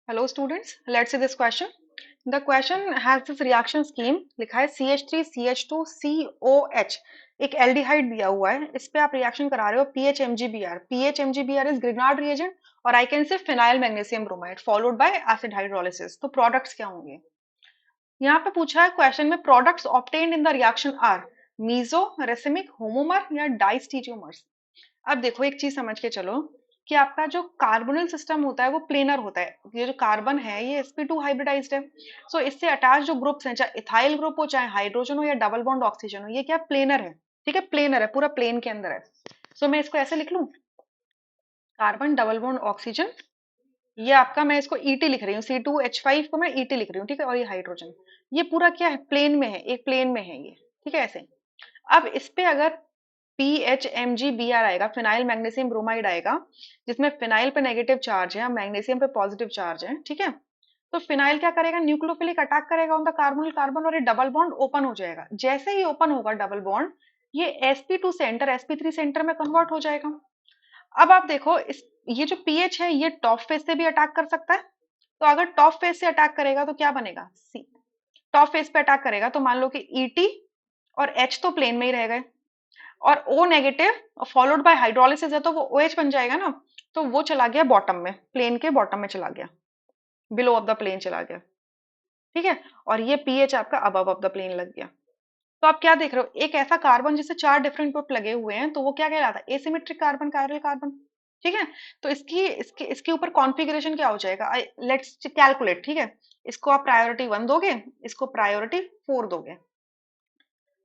Hello students, let's see this question. The question has this reaction scheme लिखा है CH3CH2COH एक aldehyde दिया हुआ है इस पे आप रिएक्शन करा रहे हो PHMgBr PHMgBr is Grignard reagent और I can say phenyl magnesium bromide followed by acid hydrolysis तो प्रोडक्ट्स क्या होंगे यहाँ पे पूछा है क्वेश्चन में products obtained in the reaction are meso racemic homomer या डाइस्टीरियोमर्स अब देखो एक चीज समझ के चलो कि आपका जो कार्बोनिल सिस्टम होता है वो प्लेनर होता है ये जो कार्बन है ये sp2 हाइब्रिडाइज्ड है सो इससे अटैच जो ग्रुप्स हैं चाहे इथाइल ग्रुप हो चाहे हाइड्रोजन हो या डबल बॉन्ड ऑक्सीजन हो ये क्या प्लेनर है ठीक है प्लेनर है पूरा प्लेन के अंदर है सो मैं इसको ऐसे लिख लूं कार्बन डबल बॉन्ड ऑक्सीजन ये आपका मैं इसको ईटी लिख रही हूँ C2H5 को मैं ईटी लिख रही हूँ ठीक है और ये हाइड्रोजन ये पूरा क्या है प्लेन में है एक प्लेन में है ये ठीक है ऐसे अब इस पे अगर PHMgBr आएगा फिनाइल मैग्नीशियम ब्रोमाइड आएगा जिसमें फिनाइल पे नेगेटिव चार्ज है मैग्नीशियम पे पॉजिटिव चार्ज है ठीक है तो फिनाइल क्या करेगा न्यूक्लियोफिलिक अटैक करेगा ऑन द कार्बोनिल कार्बन और ये डबल बॉन्ड ओपन हो जाएगा जैसे ही ओपन होगा डबल बॉन्ड ये sp2 सेंटर sp3 सेंटर में कन्वर्ट हो जाएगा अब आप देखो इस ये जो पीएच है ये टॉप फेस से भी अटैक कर सकता है तो अगर टॉप फेस से अटैक करेगा तो क्या बनेगा सी टॉप फेस पे अटैक करेगा तो मान लो कि ईटी और एच तो प्लेन में ही रह गए और O negative followed by hydrolysis है तो वो ओ OH बन जाएगा ना तो वो चला गया बॉटम में प्लेन के बॉटम में चला गया बिलो ऑफ द प्लेन चला गया ठीक है और ये पीएच आपका अबव ऑफ द प्लेन लग गया तो आप क्या देख रहे हो एक ऐसा कार्बन जिससे चार डिफरेंट ग्रुप लगे हुए हैं तो वो क्या कहलाता है एसिमेट्रिक कार्बन कायरल कार्बन ठीक है तो इसके ऊपर कॉन्फ़िगरेशन क्या हो जाएगा लेट्स कैलकुलेट ठीक है इसको आप प्रायोरिटी 1 दोगे इसको प्रायोरिटी 4 दोगे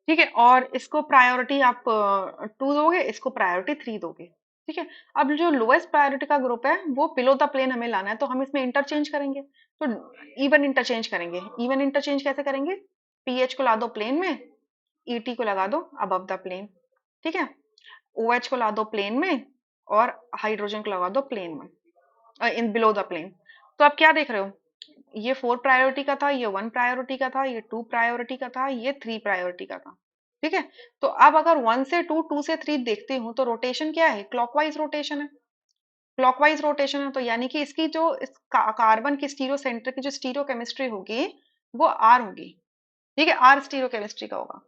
ठीक है और इसको प्रायोरिटी आप 2 दोगे इसको प्रायोरिटी 3 दोगे ठीक है अब जो लोएस्ट प्रायोरिटी का ग्रुप है वो बिलो द प्लेन हमें लाना है तो हम इसमें इंटरचेंज करेंगे तो इवन इंटरचेंज करेंगे इवन इंटरचेंज कैसे करेंगे पीएच को ला दो प्लेन में ईटी को लगा दो अबव द प्लेन ठीक है ओएच को ला दो प्लेन में और हाइड्रोजन को लगा दो प्लेन में इन बिलो द प्लेन तो आप क्या देख रहे हो ये 4 प्रायोरिटी का था ये 1 प्रायोरिटी का था ये 2 प्रायोरिटी का था ये 3 प्रायोरिटी का था ठीक है तो अब अगर 1 से 2 2 से 3 देखते हूँ तो रोटेशन क्या है क्लॉकवाइज रोटेशन है क्लॉकवाइज रोटेशन है तो यानी कि इसकी जो कार्बन की स्टीरियो सेंटर की जो स्टीरियो केमिस्ट्री होगी वो आर होगी ठीक है आर स्टीरियो केमिस्ट्री का होगा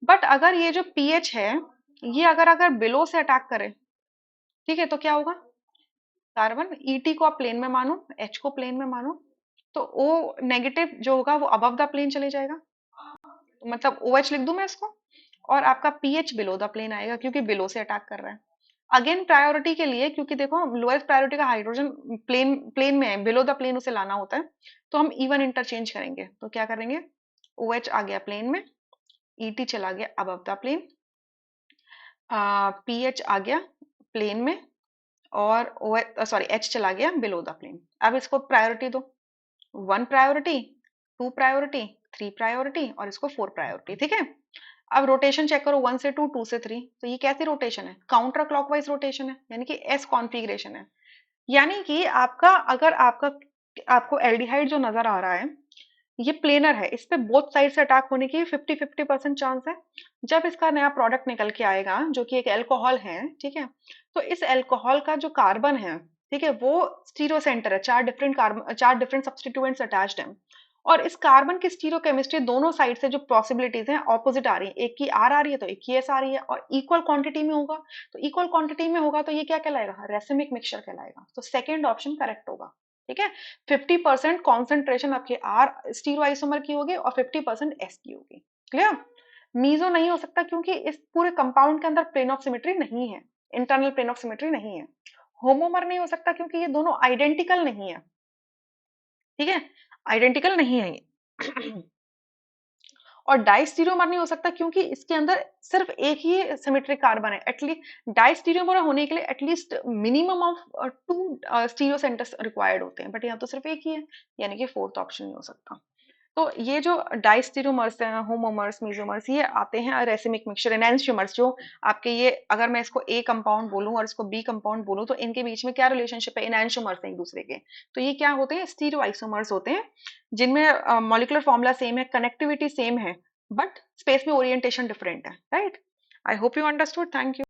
बट अगर ये जो पीएच है ये अगर अगर बिलो से अटैक करे ठीक है तो क्या होगा कार्बन ईटी को आप प्लेन में मानो एच को प्लेन में मानो तो ओ नेगेटिव जो होगा वो अबव द प्लेन चले जाएगा तो मतलब ओ OH लिख दूं मैं इसको और आपका पीएच बिलो द प्लेन आएगा क्योंकि बिलो से अटैक कर रहा है अगेन प्रायोरिटी के लिए क्योंकि देखो लोएस्ट प्रायोरिटी का हाइड्रोजन प्लेन प्लेन में है बिलो द प्लेन उसे लाना होता है तो हम इवन इंटरचेंज करेंगे तो क्या करेंगे ओ OH आ गया प्लेन में ईटी चला गया अबव द प्लेन पीएच आ गया प्लेन में और ओ सॉरी एच चला गया बिलो द प्लेन अब इसको प्रायोरिटी दो 1 प्रायोरिटी 2 प्रायोरिटी 3 प्रायोरिटी और इसको 4 प्रायोरिटी ठीक है अब रोटेशन चेक करो 1 से 2 2 से 3 तो ये कैसी रोटेशन है काउंटर क्लॉकवाइज रोटेशन है यानी कि एस कॉन्फ़िगरेशन है यानी कि आपका अगर आपका आपको एल्डिहाइड जो नजर आ रहा है ये प्लेनर है इस पे बोथ साइड से अटैक होने की 50-50% चांस है जब इसका नया प्रोडक्ट निकल के आएगा जो कि एक अल्कोहल है ठीक है तो इस अल्कोहल का जो कार्बन है ठीक है वो स्टीरियो सेंटर है चार डिफरेंट कार्बन चार डिफरेंट सब्स्टिट्यूएंट्स अटैच्ड हैं और इस कार्बन की स्टीरियो केमिस्ट्री दोनों साइड से जो पॉसिबिलिटीज हैं ऑपोजिट आ रही है एक की आर आ रही है तो एक की एस आ रही है और इक्वल क्वांटिटी में होगा तो इक्वल क्वांटिटी में होगा तो ये क्या कहलाएगा रेसिमिक मिक्सचर कहलाएगा तो सेकेंड ऑप्शन करेक्ट होगा ठीक है 50% कॉन्सेंट्रेशन आपके आर स्टीरो आइसोमर की होगी और 50% एस की होगी क्लियर मीजो नहीं हो सकता क्योंकि इस पूरे कंपाउंड के अंदर प्लेन ऑफ सिमेट्री नहीं है इंटरनल प्लेन ऑफ सिमेट्री नहीं है होमोमर नहीं हो सकता क्योंकि ये दोनों आइडेंटिकल नहीं है ठीक है आइडेंटिकल नहीं है ये और डाइस्टीरियोमर नहीं हो सकता क्योंकि इसके अंदर सिर्फ एक ही सिमेट्रिक कार्बन है एटलीस्ट डाइस्टीरियोमर होने के लिए at least minimum of 2 stereo centres required होते हैं बट यहाँ तो सिर्फ एक ही है यानी कि फोर्थ ऑप्शन नहीं हो सकता तो ये जो डाइस्टीरियोमर्स हैं होमोमर्स मीजोमर्स ये आते हैं रेसिमिक मिक्सचर एनैंशियोमर्स जो आपके ये अगर मैं इसको ए कंपाउंड बोलूं और इसको बी कंपाउंड बोलूं तो इनके बीच में क्या रिलेशनशिप है एनैंशियोमर्स हैं एक दूसरे के तो ये क्या होते हैं स्टीरियो आइसोमर्स होते हैं जिनमें मॉलिक्यूलर फॉर्मूला सेम है कनेक्टिविटी सेम है बट स्पेस में ओरिएंटेशन डिफरेंट है right I hope you understood thank you